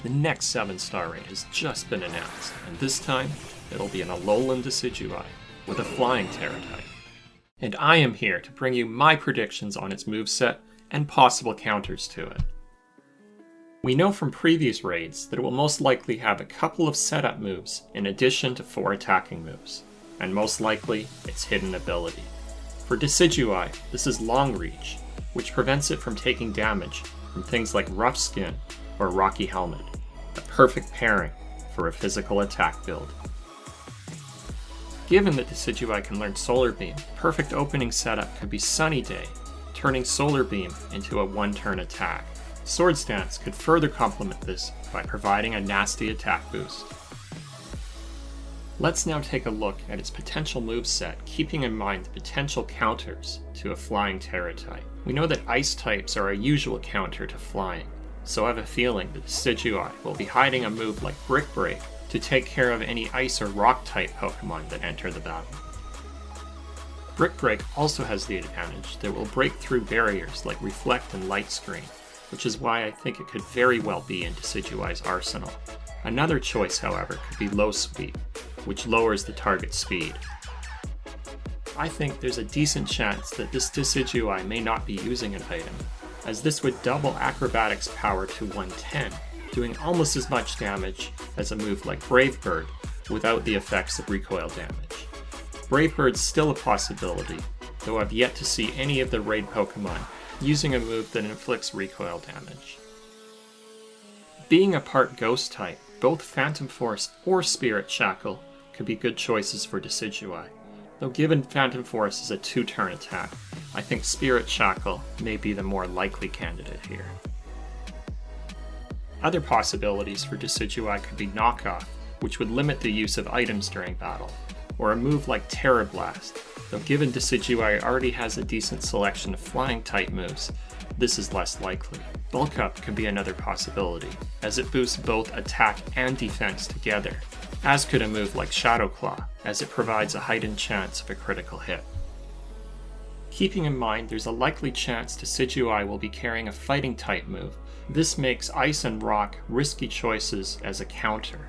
The next 7-star raid has just been announced, and this time, it'll be an Alolan Decidueye with a Flying Tera Type. And I am here to bring you my predictions on its moveset and possible counters to it. We know from previous raids that it will most likely have a couple of setup moves in addition to 4 attacking moves, and most likely its hidden ability. For Decidueye, this is Long Reach, which prevents it from taking damage from things like Rough Skin or Rocky Helmet, a perfect pairing for a physical attack build. Given that Decidueye can learn Solar Beam, perfect opening setup could be Sunny Day, turning Solar Beam into a 1-turn attack. Swords Dance could further complement this by providing a nasty attack boost. Let's now take a look at its potential moveset, keeping in mind the potential counters to a Flying Tera Type. We know that Ice types are a usual counter to Flying, so I have a feeling that Decidueye will be hiding a move like Brick Break to take care of any Ice or Rock type Pokemon that enter the battle. Brick Break also has the advantage that it will break through barriers like Reflect and Light Screen, which is why I think it could very well be in Decidueye's arsenal. Another choice, however, could be Low Sweep, which lowers the target's speed. I think there's a decent chance that this Decidueye may not be using an item, as this would double Acrobatics power to 110, doing almost as much damage as a move like Brave Bird without the effects of recoil damage. Brave Bird's still a possibility, though I've yet to see any of the raid Pokemon using a move that inflicts recoil damage. Being a part Ghost type, both Phantom Force or Spirit Shackle could be good choices for Decidueye, though given Phantom Force is a 2-turn attack, I think Spirit Shackle may be the more likely candidate here. Other possibilities for Decidueye could be Knockoff, which would limit the use of items during battle, or a move like Terra Blast, though given Decidueye already has a decent selection of Flying type moves, this is less likely. Bulk Up could be another possibility, as it boosts both attack and defense together, as could a move like Shadow Claw, as it provides a heightened chance of a critical hit. Keeping in mind there's a likely chance Decidueye will be carrying a Fighting type move, this makes Ice and Rock risky choices as a counter.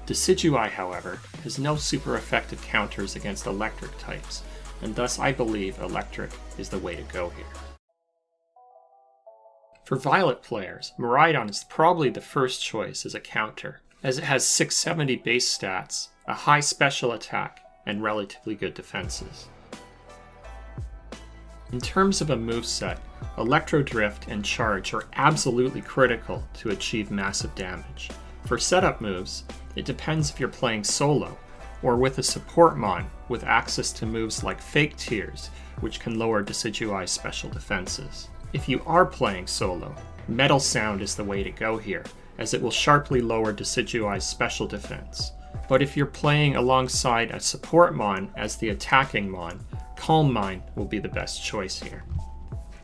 Decidueye, however, has no super effective counters against Electric types, and thus I believe Electric is the way to go here. For Violet players, Miraidon is probably the first choice as a counter, as it has 670 base stats, a high special attack, and relatively good defenses. In terms of a moveset, Electro Drift and Charge are absolutely critical to achieve massive damage. For setup moves, it depends if you're playing solo, or with a support mon with access to moves like Fake Tears, which can lower Decidueye's special defenses. If you are playing solo, Metal Sound is the way to go here, as it will sharply lower Decidueye's special defense. But if you're playing alongside a support mon as the attacking mon, Calm Mind will be the best choice here.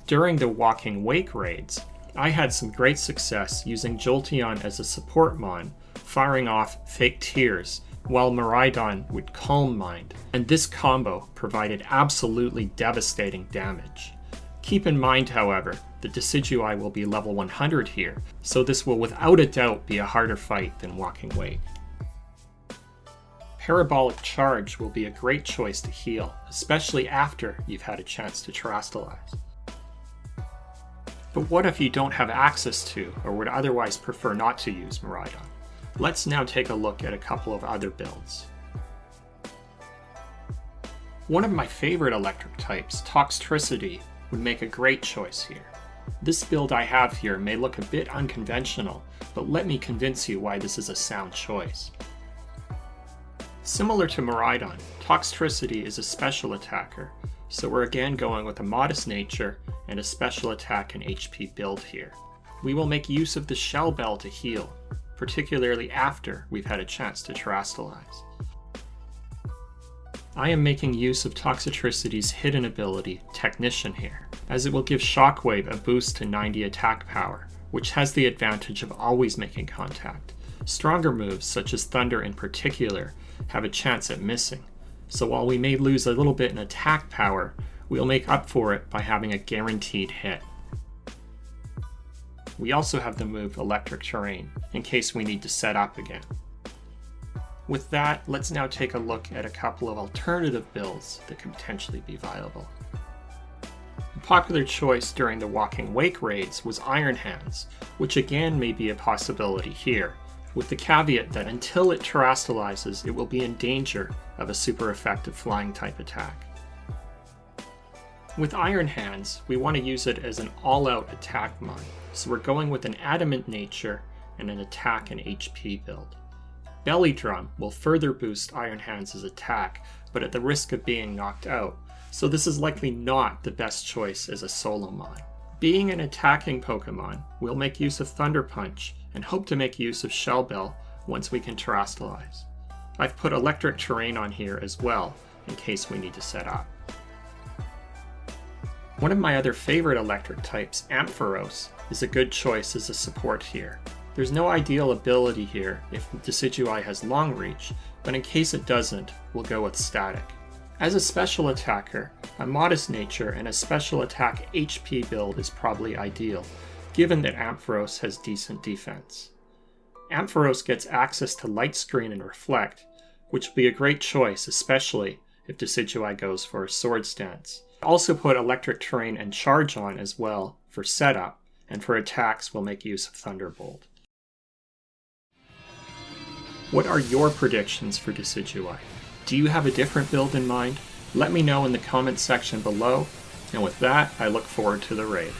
During the Walking Wake raids, I had some great success using Jolteon as a support mon, firing off Fake Tears, while Miraidon would Calm Mind, and this combo provided absolutely devastating damage. Keep in mind, however, that Decidueye will be level 100 here, so this will without a doubt be a harder fight than Walking Wake. Parabolic Charge will be a great choice to heal, especially after you've had a chance to Terastallize. But what if you don't have access to, or would otherwise prefer not to use Miraidon? Let's now take a look at a couple of other builds. One of my favorite electric types, Toxtricity, would make a great choice here. This build I have here may look a bit unconventional, but let me convince you why this is a sound choice. Similar to Miraidon, Toxtricity is a special attacker, so we're again going with a modest nature and a special attack and HP build here. We will make use of the Shell Bell to heal, particularly after we've had a chance to Terastallize. I am making use of Toxtricity's hidden ability, Technician here, as it will give Shockwave a boost to 90 attack power, which has the advantage of always making contact. Stronger moves, such as Thunder in particular, have a chance at missing, so while we may lose a little bit in attack power, we'll make up for it by having a guaranteed hit. we also have the move Electric Terrain, in case we need to set up again. With that, let's now take a look at a couple of alternative builds that could potentially be viable. A popular choice during the Walking Wake raids was Iron Hands, which again may be a possibility here, with the caveat that until it terastallizes, it will be in danger of a super effective flying type attack. With Iron Hands, we want to use it as an all-out attack mon, so we're going with an adamant nature and an attack and HP build. Belly Drum will further boost Iron Hands' attack, but at the risk of being knocked out, so this is likely not the best choice as a solo mon. Being an attacking Pokemon, we'll make use of Thunder Punch and hope to make use of Shell Bell once we can terastallize. I've put Electric Terrain on here as well, in case we need to set up. One of my other favorite electric types, Ampharos, is a good choice as a support here. There's no ideal ability here if Decidueye has Long Reach, but in case it doesn't, we'll go with Static. As a special attacker, a modest nature and a special attack HP build is probably ideal, given that Ampharos has decent defense. Ampharos gets access to Light Screen and Reflect, which will be a great choice, especially if Decidueye goes for a Sword Stance. Also put Electric Terrain and Charge on as well for setup, and for attacks we'll make use of Thunderbolt. What are your predictions for Decidueye? Do you have a different build in mind? Let me know in the comments section below, and with that, I look forward to the raid.